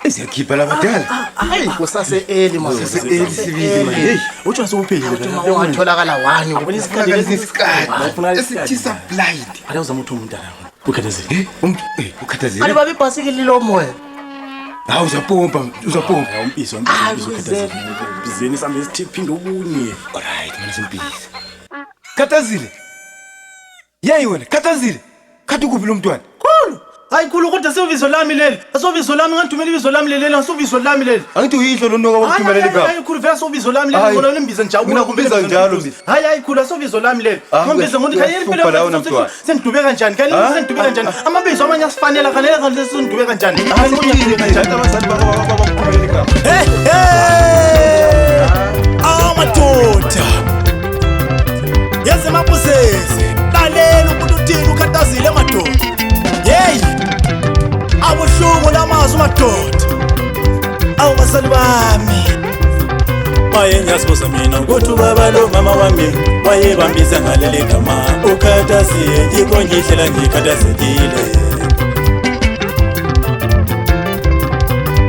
Siyakhipha labadala. Hayi kusase early manje. Sase early sibili manje. Hey, Uthi usuphelile la. Ungatholakala wani ubona isikhathi lesikhathi. Esithisa blind. Ake uzama ukuthi umuntu ala. Ukhathazile. Ukhathazile. Ali babe ibhasikili lomoya. Hawu uzapompa. Umpisi ukhathazile. Bizeni sambe siphinde ubunye. Alright, mina simpisi. Khathazile. Yeyi wena, Khathazile. Khathi kuphi lo mntwana? Khulu. Hayi khulu kodwa sevizo lami leli. Asovizo lami ngithumela ibizo lami leli, asovizo lami leli. Angithi uyihlo lo ntoka wokuthumela igama. Hayi khulu vela asovizo lami leli ngoba nimbiza njalo. Mina kumbiza njalo mbi. Hayi khulu asovizo lami leli. Ngombiza ngokuthi khayeni phela sengidube kanjani? Khayeni sengidube kanjani? Amabizo amanye asifanele kanele sengidube kanjani? Hayi ngidube kanjani abazali bakuthumela igama. Amadoda yaze mabuzeze lalela ukuthi uthini ukhathazile madoda. Hey abuhlungu lamazwi madoda. Awu basali bami maye ngiyasibuza mina ukuthi ubaba lo mama wami wayebambiza ngaleli gama ukhathazile yikho ngihlela ngikhathazekile.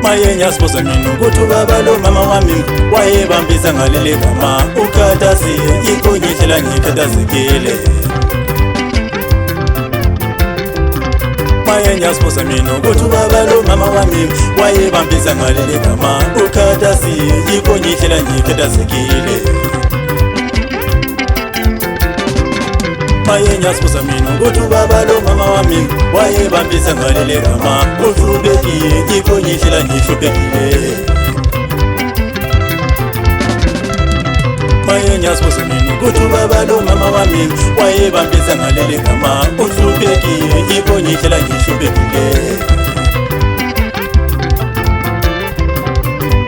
Maye ngiyasibuza mina ukuthi ubaba lo mama wami wayebambiza ngaleli gama ukhathazile yikho ngihlela ngikhathazekile. Maye ngiyasibuza mina ukuthi ubaba lo mama wami wayebambiza ngaleli gama ukhathazile yikho ngihlela ngikhathazekile. Maye ngiyasibuza mina ukuthi ubaba lo mama wami wayebambiza ngaleli gama uhlupekile yikho ngihlela ngihluphekile. Maye ngiyasibuza mina ukuthi ubaba lo mama wami wayebambiza ngaleli gama uhlupekile yikho ngihlela ngihluphekile.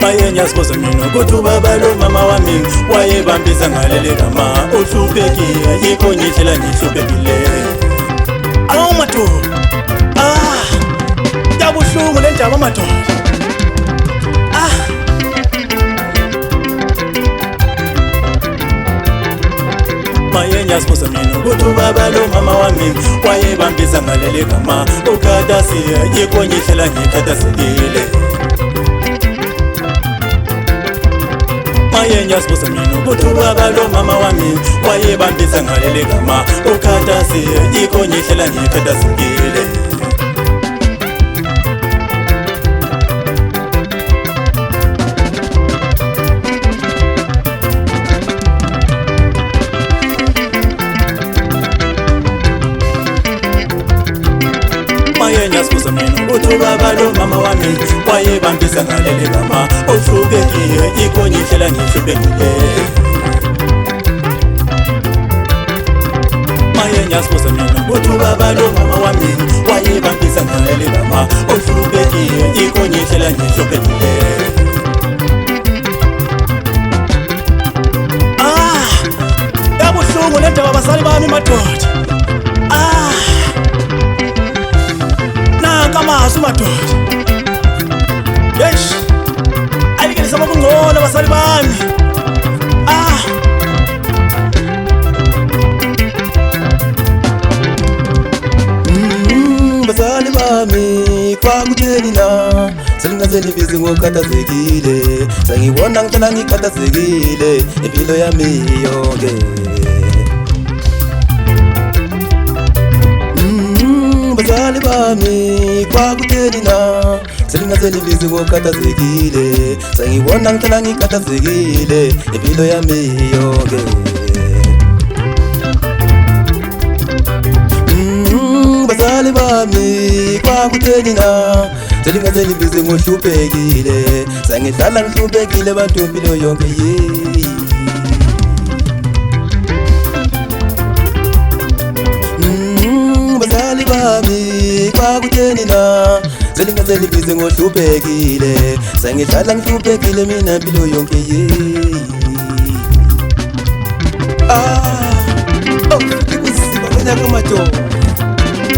Maye ngiyasibuza mina ukuthi ubaba lo mama wami wayebambiza ngaleli gama uhlupekile yikho ngihlela ngihluphekile. Awu madoda yabuhlungu le ndaba madoda. Maye ngiyasibuza mina ukuthi ubaba lo mama wami wayebambiza ngaleli gama ukhathazile yikho ngihlela ngikhathazekile. Maye ngiyasibuza mina ukuthi ubaba lo mama wami wayebambiza ngaleli gama ukhathazile yikho ngihlela ngikhathazekile. Maye ngiyasibuza mina ukuthi ubaba lo mama wami wayebambiza ngaleli gama uhlupekile yikho ngihlela ngihluphekile. Maye ngiyasibuza mina ukuthi ubaba lo mama wami wayebambiza ngaleli gama uhlupekile yikho ngihlela ngihluphekile. Yabuhlungu le ndaba basali bami madoda. Amazwi madoda. Yesh ayikelisa bakungcono basali bami. Basali bami kwakutheni na selingazeli bizi ngokhathazekile sengibona ngicela ngikhathazekile impilo yami yonke. Basali bami kwakutheni na selingazeli bizi ngokhathazekile sengibona ngicela ngikhathazekile impilo yami yonke. Basali bami kwakutheni na selingazeli bizi ngohluphekile sengihlala ngihluphekile bantu impilo yonke. Basali bami kwakutheni na selingazeli bizi ngohluphekile sengihlala ngihluphekile mina impilo yonke. Ikusima kanyaka madoda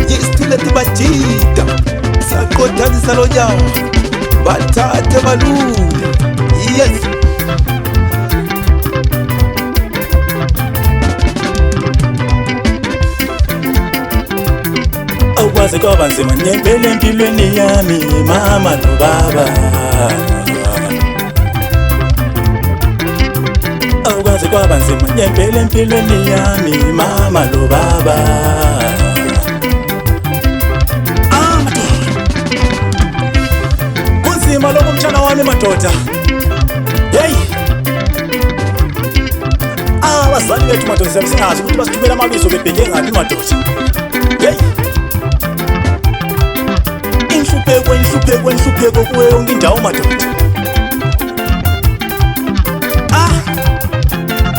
yisithuleti bajida saqothanisa lo nyaka bathathe balule. Yes kwaze kwaba nzima ngempela empilweni yami mama no baba. ngempela empilweni yami mama lo baba. Kunzima lokho mtshana wami madoda. Hey, abazali bethu madoda singazi ukuthi basithumela amabizo bebheke ngaphi madoda. Hey, inhlupheko kuwe yonke indawo madoda.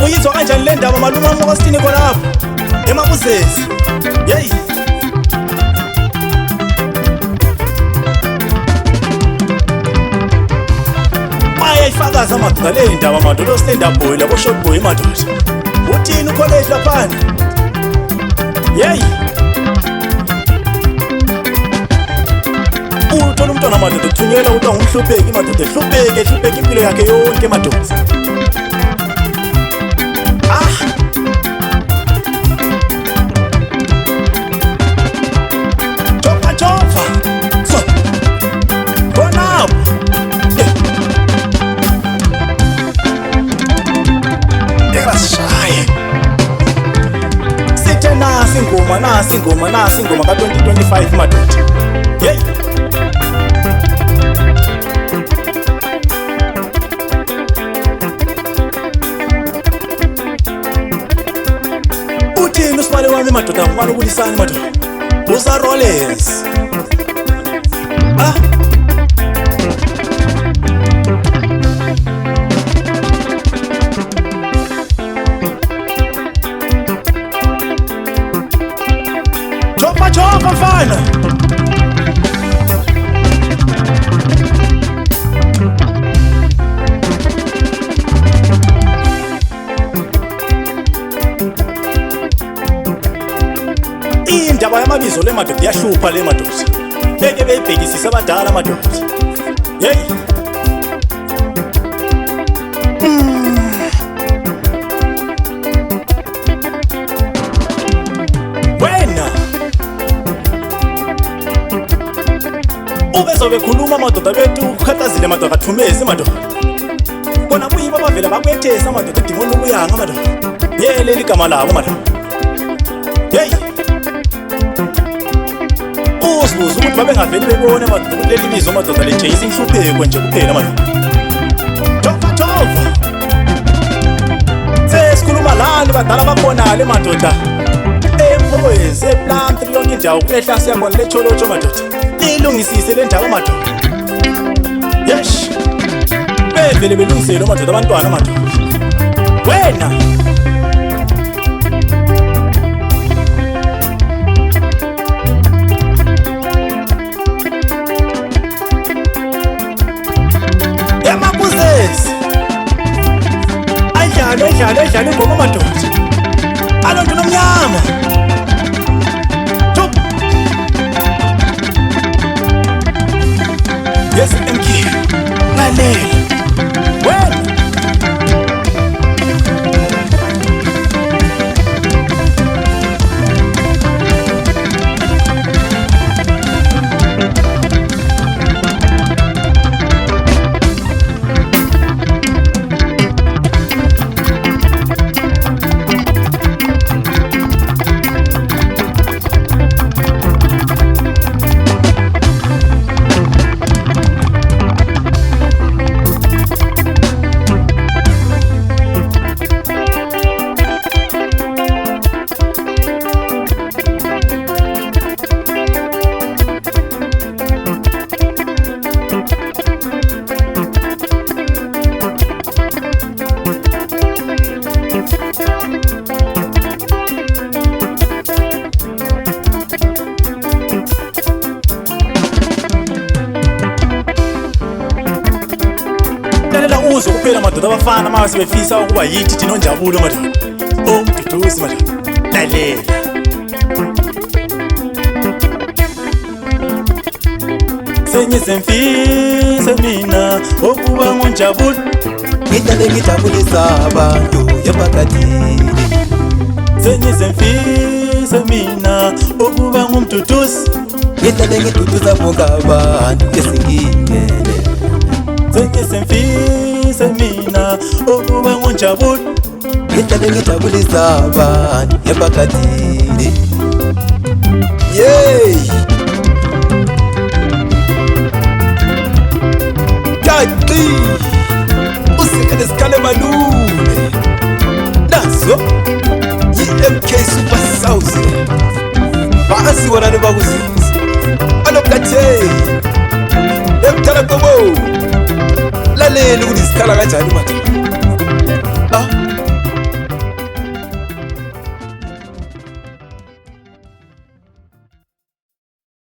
Uyizwa kanjani le ndaba malume wami kwasithini khona lapho eMabusezi? Hey, bayayifakaza madoda le ndaba madoda oslender boy labo short boy madoda. Uthini ukholeji laphana? Hey, uthola umntwana madoda uthunyelwa ukuthi ngumhlupheki madoda, ehlupheke impilo yakhe yonke madoda. Nasi ingoma ka-2025 madoda. Hey, uthini usibale wami madoda ngumane ukulisani madoda? Usa Rollins. Chopa mfana. Indaba yamabizo le madoda yahlupha le madoda. Beke beyibhekisisa abadala madoda. Hey, bekhuluma madoda bethu ukhathazile madoda athumeze madoda. Bona buyiba bavela bakwethesa madoda edingona ukuyanga madoda. Yeleli igama labo madoda. Hey, uzibuza ukuthi babengaveli bebone madoda ukuthi leli bizo madoda letshayisa inhlupheko nje kuphela madoda. Tova sesikhuluma lani badala bakhona le madoda. Emphokweni eplant yonke indawo kuehla siyabona lecholotsho madoda. Ilungisise le ndawo madoda. Yes, bevele belungisele madoda abantwana madoda. Wena eMabusezi ayidlale ingoma madoda. Alonto nomnyama. Yes, MK. Lalela. Well. Uzo kuphela madoda abafana mase befisa ukuba yithi thina onjabulo madoda. Umduduzi madoda. Lalela. Sengizemfisa mina ukuba ngonjabulo. Ngijabulisa abantu emphakathini. Sengizemfisa mina ukuba ngumduduzi. Ngiduduza bonke abantu esingiyele. Sengizemfisa mina ukuba ngonjabulo. ngitabe ngijabulisa abantu emphakathini. Yey Kati usikele sikale malule nazo yi-MK Super South basi wona nebakuzinza alokathe emthala bobo laleli kulisikhala kanjani madoda